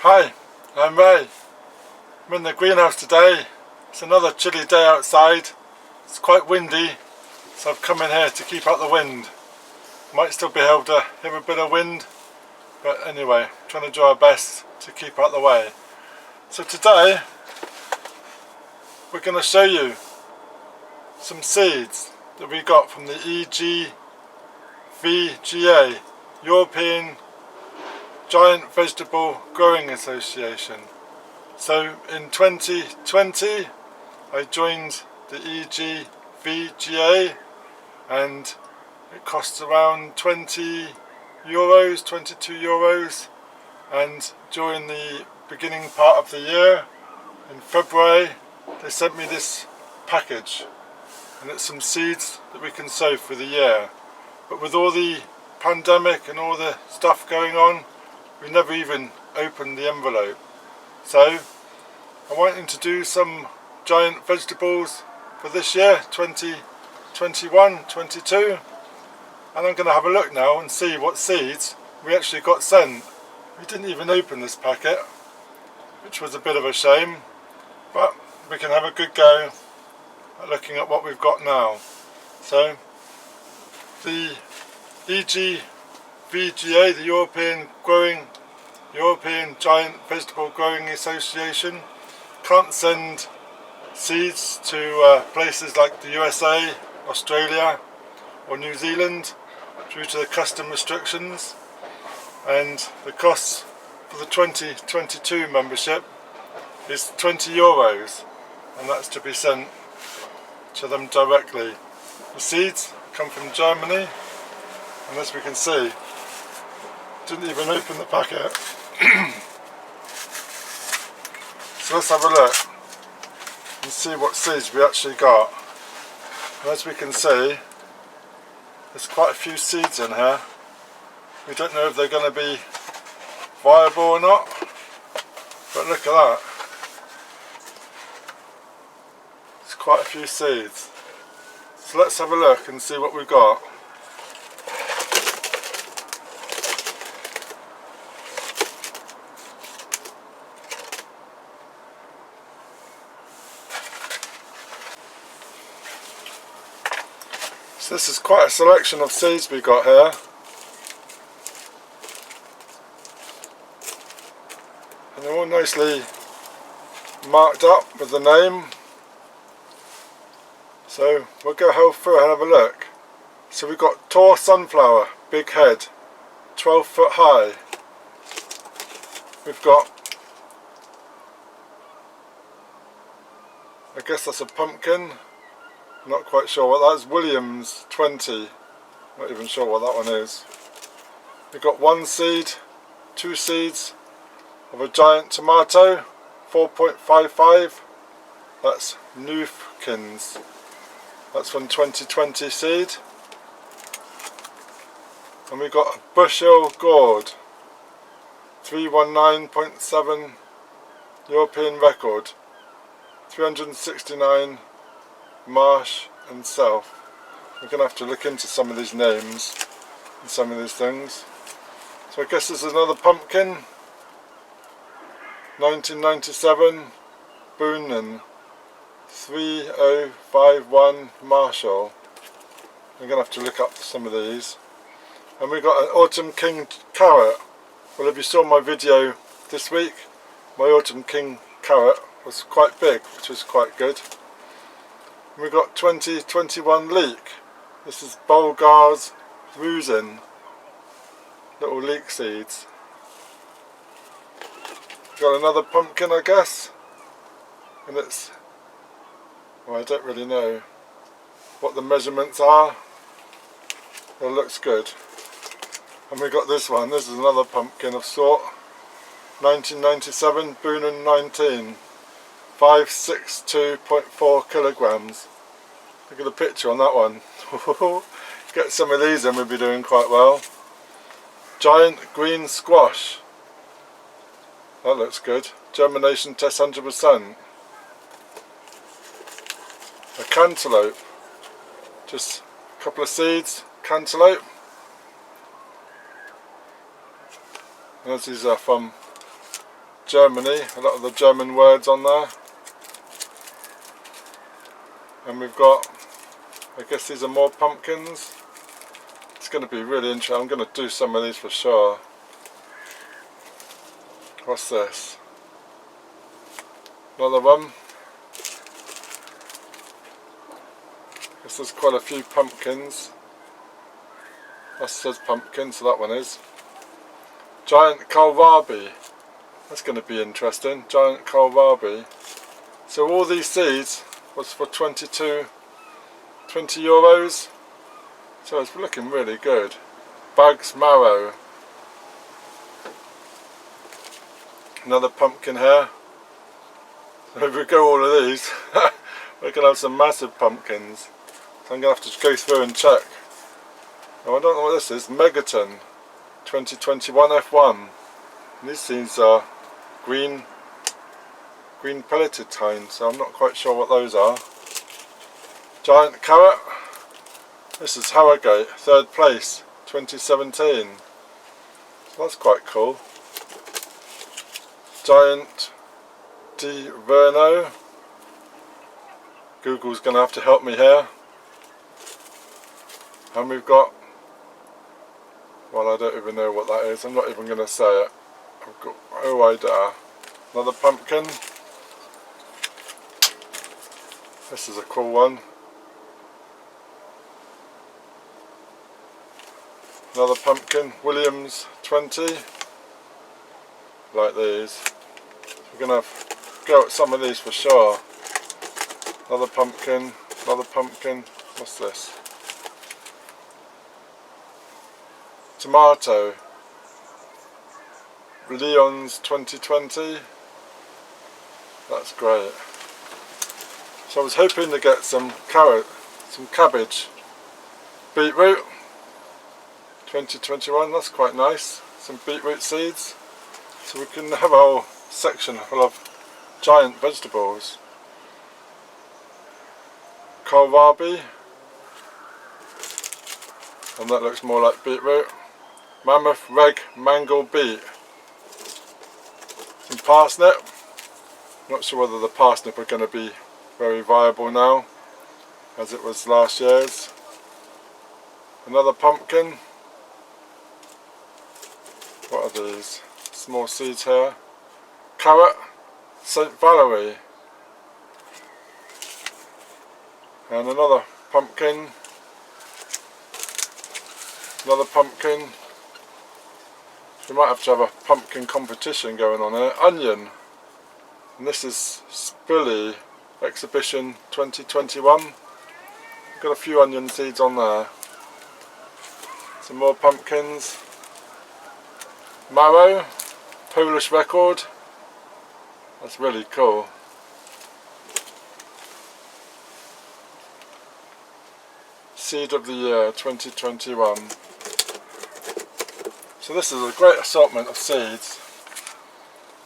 Hi, I'm Ray. I'm in the greenhouse today. It's another chilly day outside. It's quite windy, so I've come in here to keep out the wind. Might still be able to hear a bit of wind, but anyway, I'm trying to do our best to keep out the way. So today, we're going to show you some seeds that we got from the EGVGA, European Giant Vegetable Growing Association. So in 2020 I joined the EGVGA and it costs around 20 euros, 22 euros, and during the beginning part of the year, in February, they sent me this package, and it's some seeds that we can sow for the year. But with all the pandemic and all the stuff going on, we never even opened the envelope. So I wanted to do some giant vegetables for this year, 2021-22, and I'm going to have a look now and see what seeds we actually got sent. We didn't even open this packet, which was a bit of a shame, but we can have a good go at looking at what we've got now. So the EGVGA, the European Giant Vegetable Growing Association, can't send seeds to places like the USA, Australia or New Zealand due to the custom restrictions, and the cost for the 2022 membership is 20 euros, and that's to be sent to them directly. The seeds come from Germany, and as we can see, didn't even open the packet. So let's have a look and see what seeds we actually got. And as we can see, there's quite a few seeds in here. We don't know if they're going to be viable or not, but look at that. There's quite a few seeds. So let's have a look and see what we've got. So this is quite a selection of seeds we got here. And they're all nicely marked up with the name. So we'll go through and have a look. So we've got tall sunflower, big head, 12 foot high. We've got, I guess that's a pumpkin. Not quite sure what that is. Williams 20. Not even sure what that one is. We've got one seed, two seeds of a giant tomato, 4.55. That's Newkins. That's from 2020 seed. And we've got a bushel gourd, 319.7 European record, 369 Marsh and South. We're going to have to look into some of these names and some of these things. So I guess this is another pumpkin, 1997 Boonen, 3051 Marshall. We're going to have to look up some of these. And we've got an Autumn King carrot. Well, if you saw my video this week, my Autumn King carrot was quite big, which was quite good. We've got 2021 leek. This is Bulgar's Rusin, little leek seeds. We've got another pumpkin, I guess, and it's, well, I don't really know what the measurements are. It looks good. And we've got this one. This is another pumpkin of sort, 1997 Boonen 19. 562.4 kilograms. Look at the picture on that one. Get some of these and we'll be doing quite well. Giant green squash. That looks good. Germination test 100%. A cantaloupe. Just a couple of seeds. Cantaloupe. And these are from Germany, a lot of the German words on there. And we've got, I guess these are more pumpkins. It's going to be really interesting. I'm going to do some of these for sure. What's this? Another one. I guess there's quite a few pumpkins. That says pumpkin, so that one is. Giant Kohlrabi. That's going to be interesting. Giant Kohlrabi. So all these seeds was for 20 euros. So it's looking really good. Bugs marrow. Another pumpkin here. So if we go all of these, we're going to have some massive pumpkins. So I'm going to have to go through and check. Oh, I don't know what this is. Megaton 2021 F1. And these seeds are green pelleted tine, so I'm not quite sure what those are. Giant carrot. This is Harrogate, 3rd place, 2017. So that's quite cool. Giant Di Verno. Google's going to have to help me here. And we've got, well, I don't even know what that is. I'm not even going to say it. I've got no idea. Another pumpkin. This is a cool one. Another pumpkin, Williams 20. Like these. We're going to go at some of these for sure. Another pumpkin, another pumpkin. What's this? Tomato. Leon's 2020. That's great. So I was hoping to get some carrot, some cabbage. Beetroot. 2021, that's quite nice. Some beetroot seeds. So we can have a whole section full of giant vegetables. Kohlrabi. And that looks more like beetroot. Mammoth Reg Mango Beet. Some parsnip. Not sure whether the parsnip are going to be very viable now, as it was last year's. Another pumpkin. What are these? Small seeds here. Carrot. St. Valerie. And another pumpkin. Another pumpkin. We might have to have a pumpkin competition going on here. Onion. And this is Spilly Exhibition 2021. Got a few onion seeds on there. Some more pumpkins. Marrow. Polish record. That's really cool. Seed of the Year 2021. So this is a great assortment of seeds.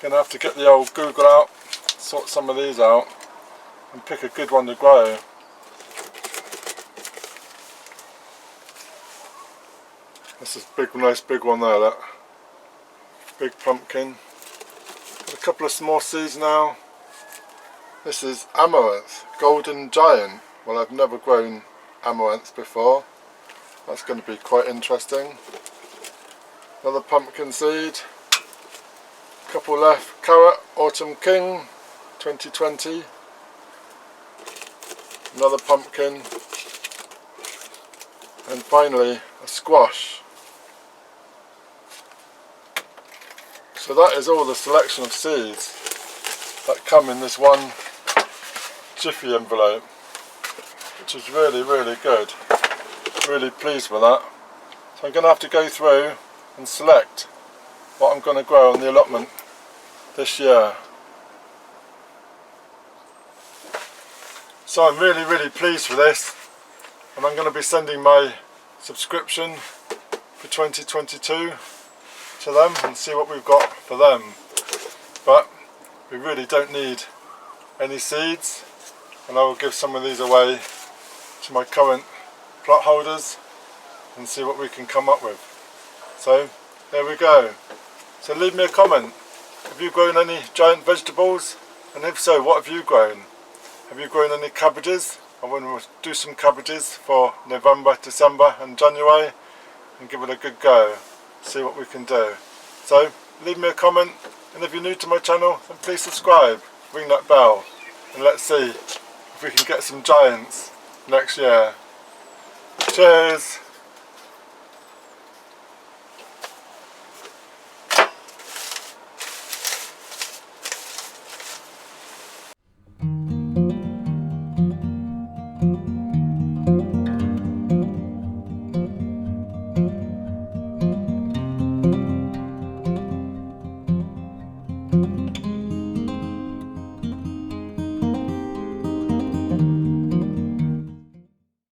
Gonna have to get the old Google out, sort some of these out, and pick a good one to grow. This is big, nice big one there. That big pumpkin. Got a couple of small seeds now. This is amaranth, golden giant. Well, I've never grown amaranth before. That's going to be quite interesting. Another pumpkin seed. Couple left. Carrot, Autumn King, 2020. Another pumpkin. And finally, a squash. So that is all the selection of seeds that come in this one Jiffy envelope, which is really, really good. Really pleased with that. So I'm going to have to go through and select what I'm going to grow on the allotment this year. So I'm really, really pleased with this, and I'm going to be sending my subscription for 2022 to them and see what we've got for them. But we really don't need any seeds, and I will give some of these away to my current plot holders and see what we can come up with. So there we go. So leave me a comment if Have you grown any giant vegetables? And if so, what have you grown? Have you grown any cabbages? I want to do some cabbages for November, December and January and give it a good go. See what we can do. So leave me a comment, and if you're new to my channel, then please subscribe, ring that bell, and let's see if we can get some giants next year. Cheers!